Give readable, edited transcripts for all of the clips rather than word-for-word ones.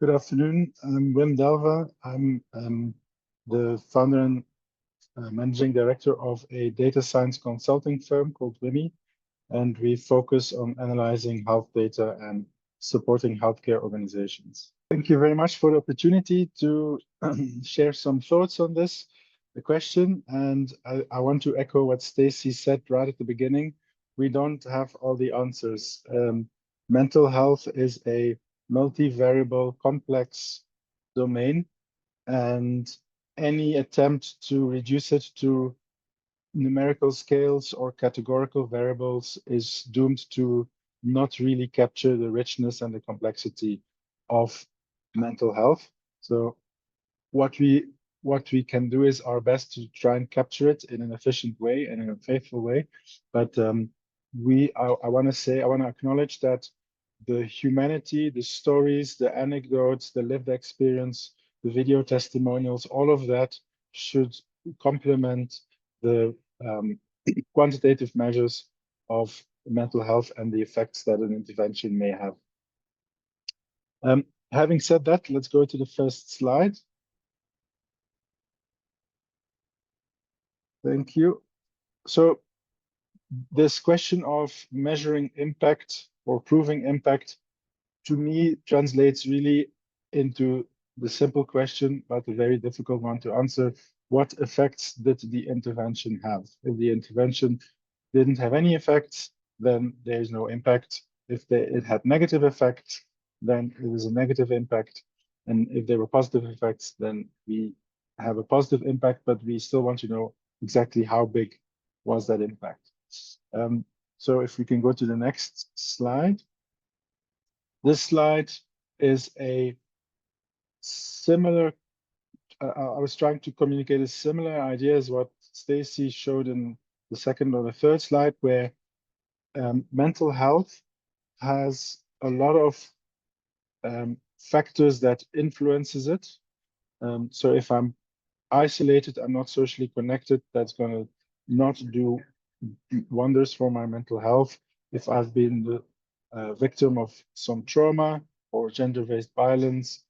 Good afternoon. I'm Delva. I'm the founder and managing director of a data science consulting firm called WIMI, and we focus on analyzing health data and supporting healthcare organizations. Thank you very much for the opportunity to share some thoughts on the question, and I want to echo what Stacy said right at the beginning. We don't have all the answers. Mental health is a multivariable, complex domain, and any attempt to reduce it to numerical scales or categorical variables is doomed to not really capture the richness and the complexity of mental health. So what we can do is our best to try and capture it in an efficient way and in a faithful way. But I want to acknowledge that the humanity, the stories, the anecdotes, the lived experience, the video testimonials, all of that should complement the quantitative measures of mental health and the effects that an intervention may have. Having said that, let's go to the first slide. Thank you. So this question of measuring impact or proving impact, to me, translates really into the simple question, but a very difficult one to answer. What effects did the intervention have? If the intervention didn't have any effects, then there is no impact. If it had negative effects, then it is a negative impact. And if there were positive effects, then we have a positive impact, but we still want to know exactly how big was that impact. So if we can go to the next slide. This slide is a similar, I was trying to communicate a similar idea as what Stacy showed in the second or the third slide, where mental health has a lot of factors that influences it. So if I'm isolated, I'm not socially connected, that's going to not do wonders for my mental health. If I've been the victim of some trauma or gender-based violence,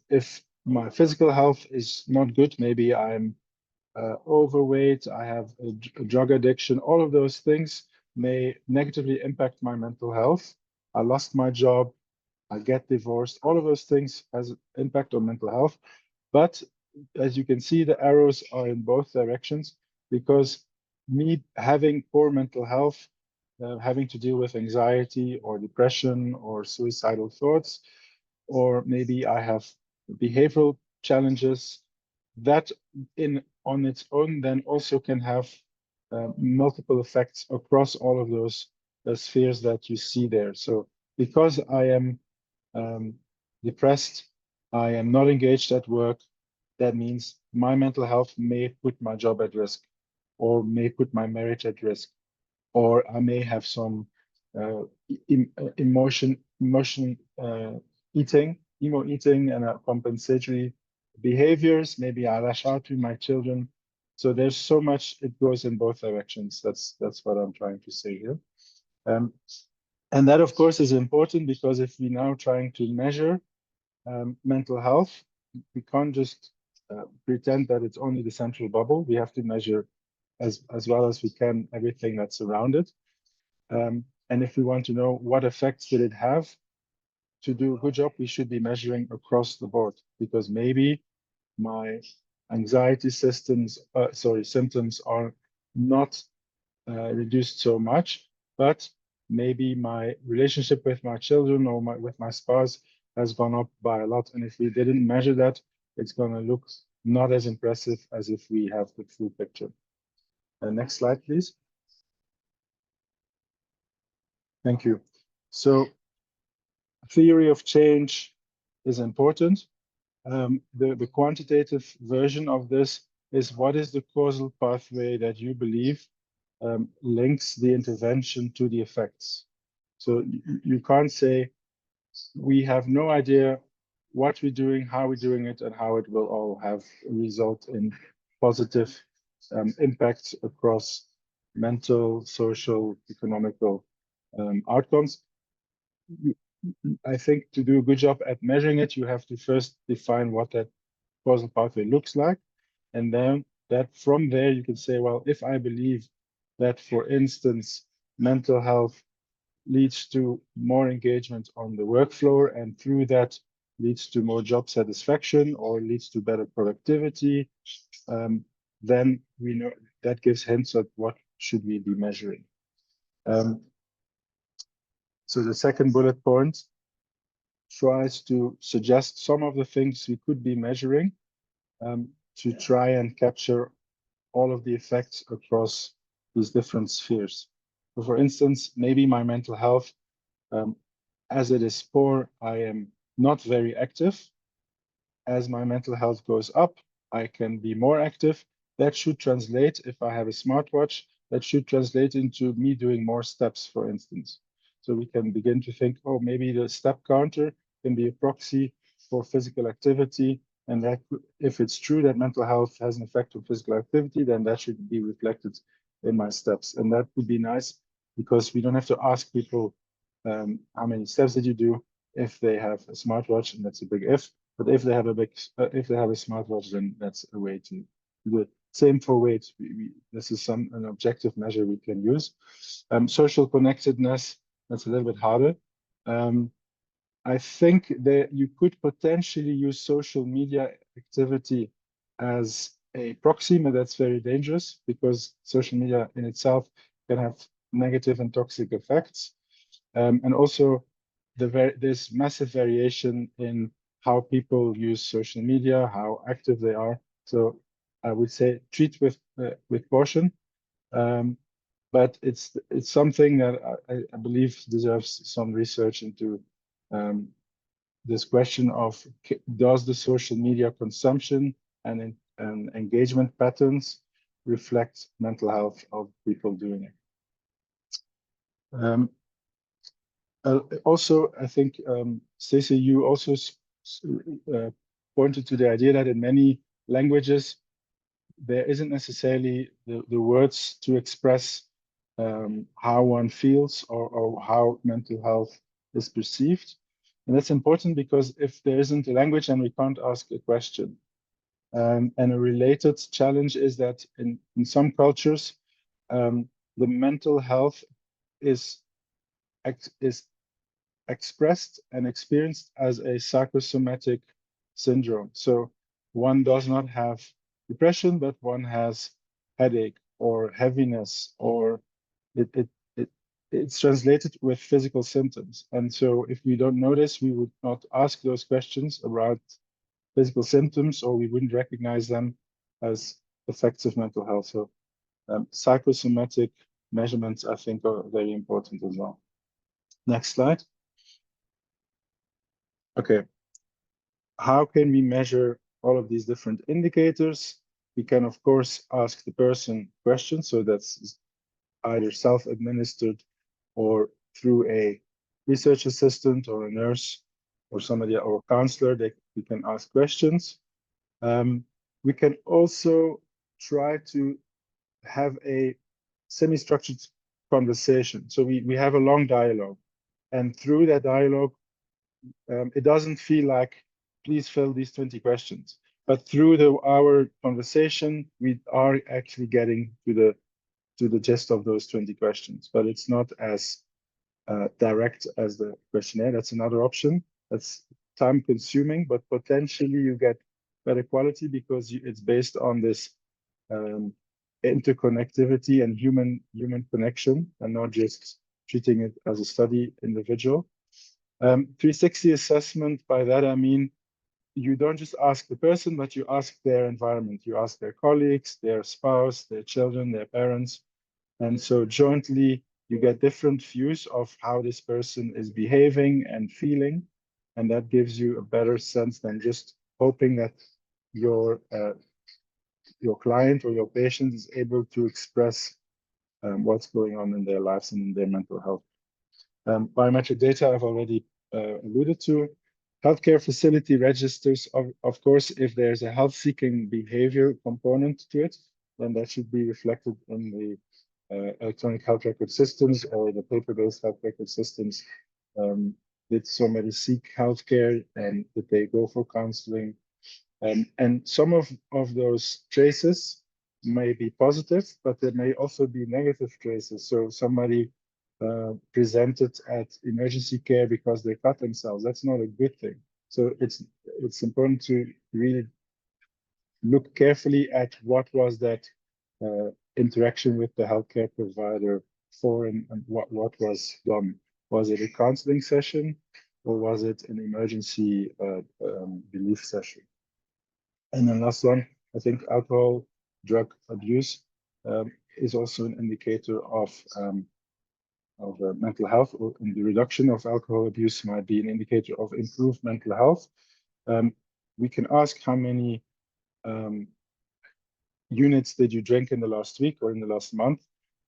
if my physical health is not good, maybe I'm overweight, I have a drug addiction, all of those things may negatively impact my mental health. I lost my job, I get divorced, all of those things has an impact on mental health. But as you can see, the arrows are in both directions, because me having poor mental health, having to deal with anxiety or depression or suicidal thoughts, or maybe I have behavioral challenges, that on its own then also can have multiple effects across all of those spheres that you see there. So because I am depressed, I am not engaged at work, that means my mental health may put my job at risk, or may put my marriage at risk, or I may have some emo eating and compensatory behaviors. Maybe I lash out to my children. So there's so much, it goes in both directions. That's what I'm trying to say here. And that, of course, is important, because if we're now trying to measure mental health, we can't just pretend that it's only the central bubble. We have to measure as well as we can everything that's around it. And if we want to know what effects did it have, to do a good job, we should be measuring across the board, because maybe my anxiety symptoms are not reduced so much, but maybe my relationship with my children or with my spouse has gone up by a lot. And if we didn't measure that, it's going to look not as impressive as if we have the full picture. Next slide, please. Thank you. So theory of change is important. The quantitative version of this is, what is the causal pathway that you believe links the intervention to the effects? So you can't say, we have no idea what we're doing, how we're doing it, and how it will all have a result in positive impacts across mental, social, economical outcomes. I think to do a good job at measuring it, you have to first define what that causal pathway looks like. And then that from there, you can say, well, if I believe that, for instance, mental health leads to more engagement on the work floor, and through that leads to more job satisfaction or leads to better productivity, then we know that gives hints at what should we be measuring. So the second bullet point tries to suggest some of the things we could be measuring to try and capture all of the effects across these different spheres. So for instance, maybe my mental health, as it is poor, I am not very active. As my mental health goes up, I can be more active. That should translate, if I have a smartwatch, that should translate into me doing more steps, for instance. So we can begin to think, oh, maybe the step counter can be a proxy for physical activity. And that, if it's true that mental health has an effect on physical activity, then that should be reflected in my steps. And that would be nice because we don't have to ask people how many steps did you do if they have a smartwatch, and that's a big if. But if they have a smartwatch, then that's a way to do it. Same for weight. This is an objective measure we can use. Social connectedness, that's a little bit harder. I think that you could potentially use social media activity as a proxy, but that's very dangerous because social media in itself can have negative and toxic effects. And also, there's massive variation in how people use social media, how active they are. So I would say treat with caution, but it's something that I believe deserves some research into this question of does the social media consumption and engagement patterns reflect mental health of people doing it. Also, I think, Stacey, you also pointed to the idea that in many languages, there isn't necessarily the words to express how one feels or how mental health is perceived. And that's important because if there isn't a language, then we can't ask a question. And a related challenge is that in some cultures, the mental health is expressed and experienced as a psychosomatic syndrome. So one does not have depression, but one has headache or heaviness, or it's translated with physical symptoms. And so if we don't notice, we would not ask those questions about physical symptoms, or we wouldn't recognize them as effects of mental health. So psychosomatic measurements, I think, are very important as well. Next slide. Okay, how can we measure all of these different indicators? We can, of course, ask the person questions. So that's either self-administered or through a research assistant or a nurse or somebody or a counselor that we can ask questions. We can also try to have a semi-structured conversation. So we have a long dialogue, and through that dialogue, it doesn't feel like, please fill these 20 questions. But through our conversation, we are actually getting to the gist of those 20 questions. But it's not as direct as the questionnaire. That's another option. That's time consuming, but potentially you get better quality because it's based on this interconnectivity and human connection, and not just treating it as a study individual. 360 assessment, by that I mean you don't just ask the person, but you ask their environment. You ask their colleagues, their spouse, their children, their parents. And so jointly, you get different views of how this person is behaving and feeling. And that gives you a better sense than just hoping that your client or your patient is able to express what's going on in their lives and in their mental health. Biometric data I've already alluded to. Healthcare facility registers, of course, if there's a health-seeking behavior component to it, then that should be reflected in the electronic health record systems or the paper-based health record systems did somebody seek healthcare and did they go for counseling? And some of those traces may be positive, but there may also be negative traces. So somebody presented at emergency care because they cut themselves. That's not a good thing. So it's important to really look carefully at what was that interaction with the healthcare provider for, and what was done. Was it a counseling session, or was it an emergency relief session? And then last one, I think alcohol, drug abuse is also an indicator of mental health, and the reduction of alcohol abuse might be an indicator of improved mental health. We can ask how many units did you drink in the last week or in the last month,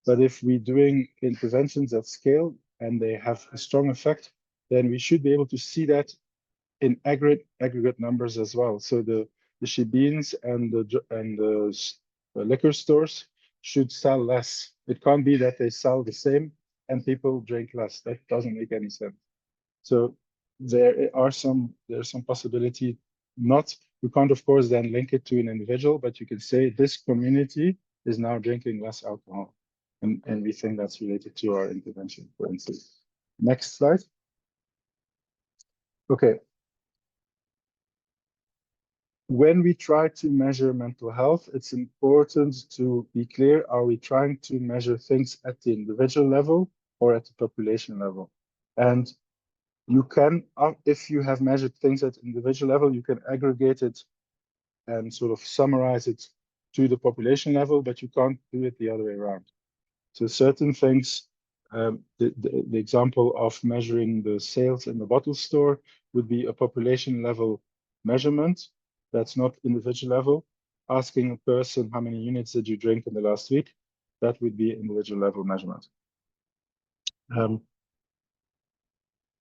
but if we're doing interventions at scale and they have a strong effect, then we should be able to see that in aggregate numbers as well. So the shebeens and the liquor stores should sell less. It can't be that they sell the same and people drink less. That doesn't make any sense. So there's some possibility. Not, you can't of course then link it to an individual, but you can say this community is now drinking less alcohol, and we think that's related to our intervention, for instance. Next slide. Okay. When we try to measure mental health, it's important to be clear, are we trying to measure things at the individual level or at the population level? And you can, if you have measured things at individual level, you can aggregate it and sort of summarize it to the population level, but you can't do it the other way around. So certain things, the example of measuring the sales in the bottle store would be a population level measurement. That's not individual level. Asking a person how many units did you drink in the last week, that would be individual level measurement.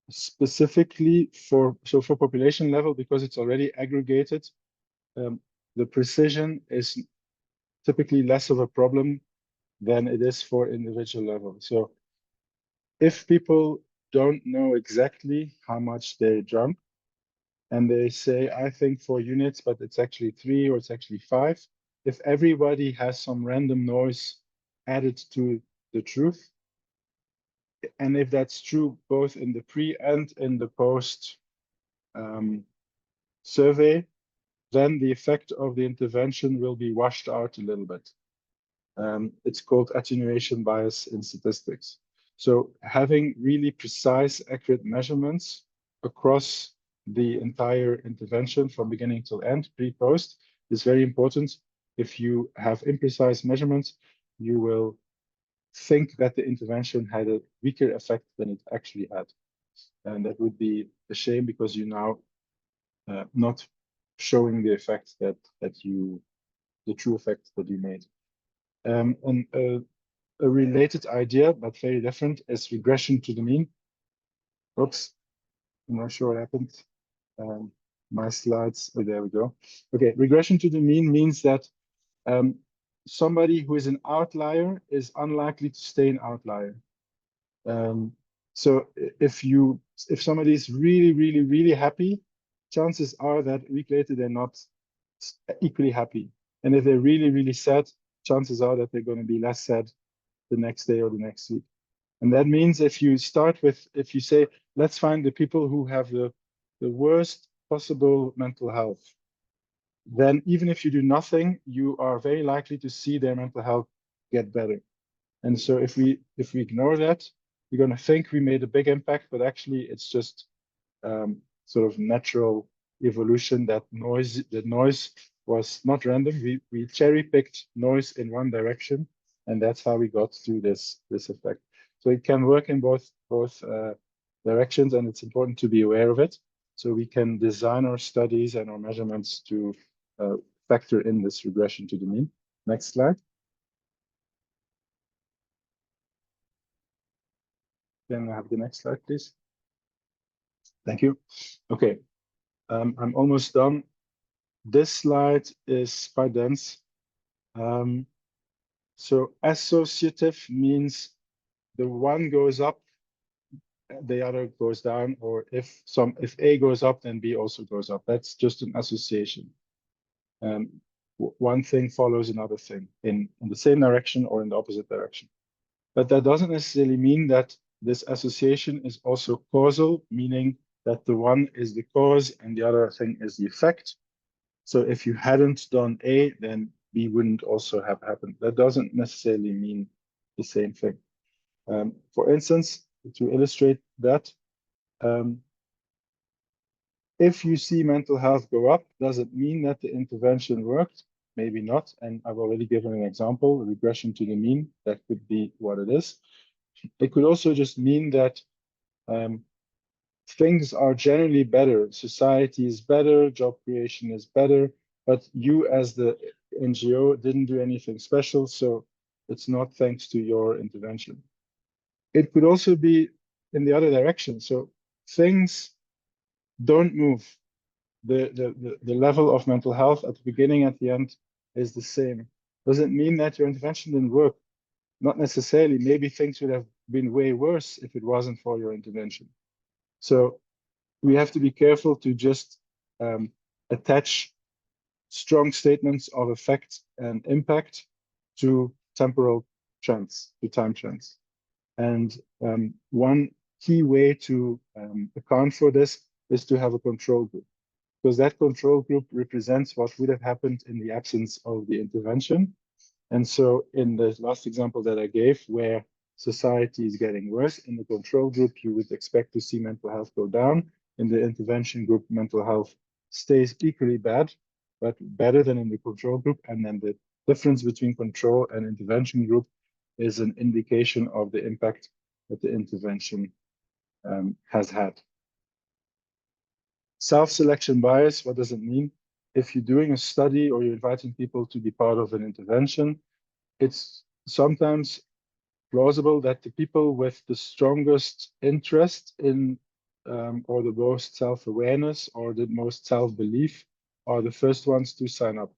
Specifically for population level, because it's already aggregated, the precision is typically less of a problem than it is for individual level. So if people don't know exactly how much they drank, and they say, I think 4 units, but it's actually 3 or it's actually 5, if everybody has some random noise added to the truth, and if that's true both in the pre and in the post survey, then the effect of the intervention will be washed out a little bit. It's called attenuation bias in statistics. So having really precise, accurate measurements across the entire intervention from beginning till end, pre-post, is very important. If you have imprecise measurements, you will think that the intervention had a weaker effect than it actually had. And that would be a shame, because you're now not showing the effect the true effect that you made. And a related idea, but very different, is regression to the mean. Oops, I'm not sure what happened. My slides, oh, there we go. Okay, regression to the mean means that somebody who is an outlier is unlikely to stay an outlier. So if somebody is really, really, really happy, chances are that a week later they're not equally happy. And if they're really, really sad, chances are that they're going to be less sad the next day or the next week. And that means if you say, let's find the people who have the worst possible mental health, then even if you do nothing, you are very likely to see their mental health get better. And so if we ignore that, we're going to think we made a big impact, but actually it's just sort of natural evolution. That noise was not random. We cherry picked noise in one direction, and that's how we got to this effect. So it can work in both directions, and it's important to be aware of it. So we can design our studies and our measurements to factor in this regression to the mean. Next slide. Can I have the next slide, please? Thank you. Okay, I'm almost done. This slide is quite dense. So associative means the one goes up the other goes down, or if A goes up, then B also goes up. That's just an association. One thing follows another thing in the same direction or in the opposite direction. But that doesn't necessarily mean that this association is also causal, meaning that the one is the cause and the other thing is the effect. So if you hadn't done A, then B wouldn't also have happened. That doesn't necessarily mean the same thing. For instance, to illustrate that, if you see mental health go up, does it mean that the intervention worked? Maybe not. And I've already given an example, regression to the mean. That could be what it is. It could also just mean that things are generally better. Society is better, job creation is better, but you as the NGO didn't do anything special, so it's not thanks to your intervention. It could also be in the other direction. So things don't move. The level of mental health at the beginning, at the end, is the same. Does it mean that your intervention didn't work? Not necessarily. Maybe things would have been way worse if it wasn't for your intervention. So we have to be careful to just attach strong statements of effect and impact to temporal trends, to time trends. And one key way to account for this is to have a control group, because that control group represents what would have happened in the absence of the intervention. And so in the last example that I gave, where society is getting worse, in the control group, you would expect to see mental health go down. In the intervention group, mental health stays equally bad, but better than in the control group. And then the difference between control and intervention group is an indication of the impact that the intervention has had. Self-selection bias, what does it mean? If you're doing a study or you're inviting people to be part of an intervention, it's sometimes plausible that the people with the strongest interest in or the most self-awareness or the most self-belief are the first ones to sign up.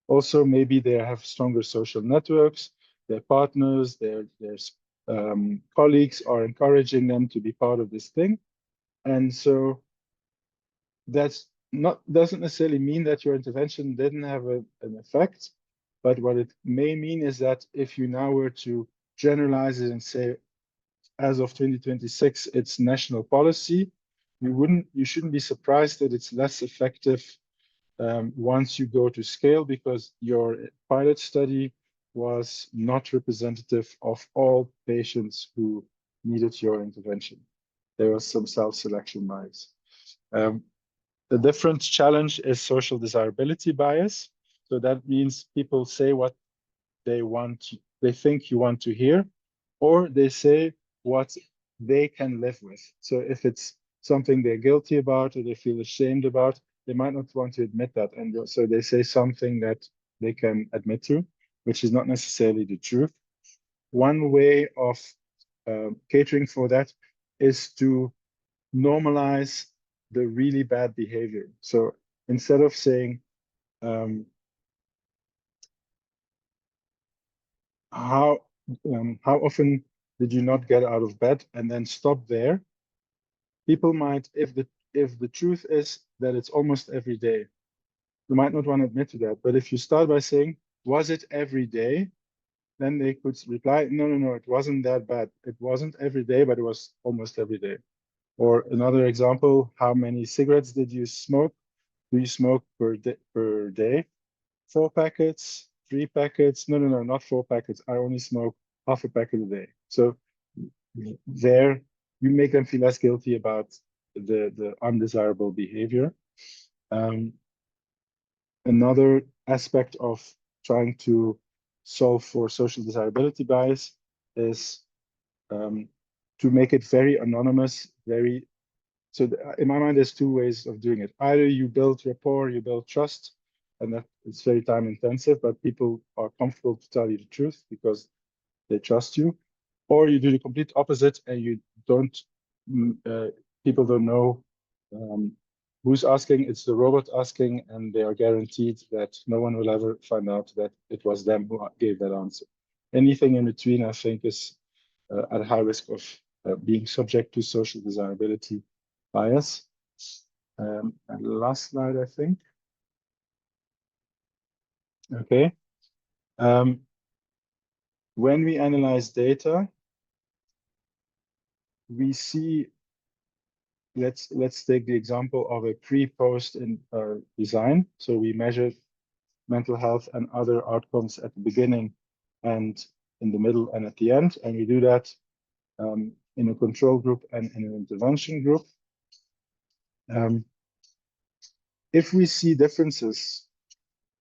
Also, maybe they have stronger social networks, their partners, their colleagues are encouraging them to be part of this thing. And so that's not doesn't necessarily mean that your intervention didn't have an effect, but what it may mean is that if you now were to generalize it and say, as of 2026, it's national policy, you shouldn't be surprised that it's less effective once you go to scale, because your pilot study was not representative of all patients who needed your intervention. There was some self-selection bias. The different challenge is social desirability bias. So that means people say what they think you want to hear, or they say what they can live with. So if it's something they're guilty about or they feel ashamed about, they might not want to admit that. And so they say something that they can admit to, which is not necessarily the truth. One way of catering for that is to normalize the really bad behavior. So instead of saying, how often did you not get out of bed, and then stop there, people might, if the truth is that it's almost every day, you might not want to admit to that. But if you start by saying, was it every day? Then they could reply, no, it wasn't that bad. It wasn't every day, but it was almost every day. Or another example, how many cigarettes did you smoke? Do you smoke per day? 4 packets, 3 packets? No, not 4 packets. I only smoke half a packet a day. So there, you make them feel less guilty about the undesirable behavior. Another aspect of trying to solve for social desirability bias is to make it very anonymous, so in my mind, there's 2 ways of doing it. Either you build rapport, you build trust, and that it's very time intensive, but people are comfortable to tell you the truth because they trust you. Or you do the complete opposite and you don't, people don't know who's asking. It's the robot asking, and they are guaranteed that no one will ever find out that it was them who gave that answer. Anything in between, I think, is at high risk of being subject to social desirability bias. And the last slide, I think. Okay. When we analyze data, we see, let's take the example of a pre-post in design. So we measured mental health and other outcomes at the beginning and in the middle and at the end. And we do that in a control group and in an intervention group. If we see differences,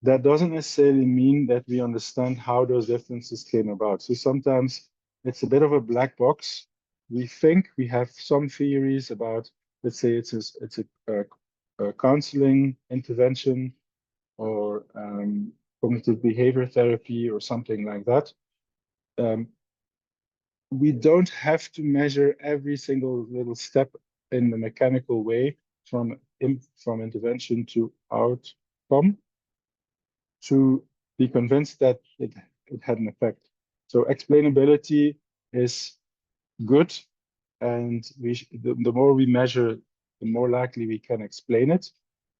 that doesn't necessarily mean that we understand how those differences came about. So sometimes it's a bit of a black box. We think we have some theories about, let's say it's a counseling intervention or cognitive behavior therapy or something like that. We don't have to measure every single little step in the mechanical way from intervention to outcome to be convinced that it had an effect. So explainability is good, and the more we measure, the more likely we can explain it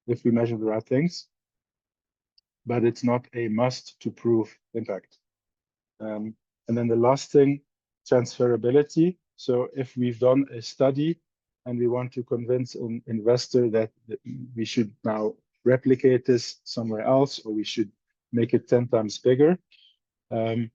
if we measure the right things. But it's not a must to prove impact. And then the last thing, transferability. So if we've done a study and we want to convince an investor that we should now replicate this somewhere else, or we should make it 10 times bigger, the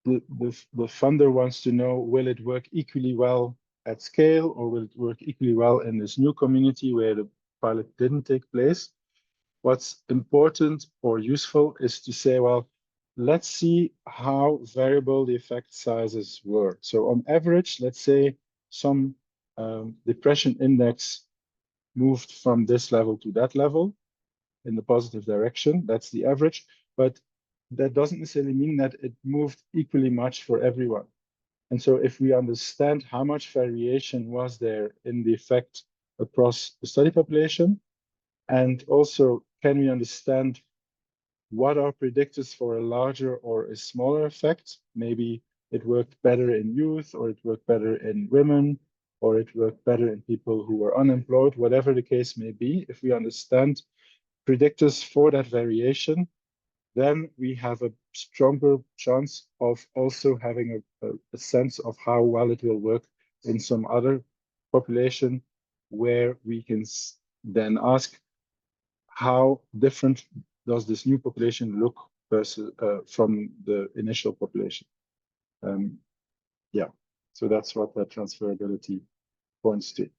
funder wants to know, will it work equally well at scale, or will it work equally well in this new community where the pilot didn't take place? What's important or useful is to say, well, let's see how variable the effect sizes were. So on average, let's say some depression index moved from this level to that level in the positive direction. That's the average, but that doesn't necessarily mean that it moved equally much for everyone. And so if we understand how much variation was there in the effect across the study population, and also can we understand what are predictors for a larger or a smaller effect? Maybe it worked better in youth, or it worked better in women, or it worked better in people who were unemployed, whatever the case may be. If we understand predictors for that variation, then we have a stronger chance of also having a sense of how well it will work in some other population, where we can then ask, how different does this new population look versus from the initial population? Yeah, so that's what that transferability points to.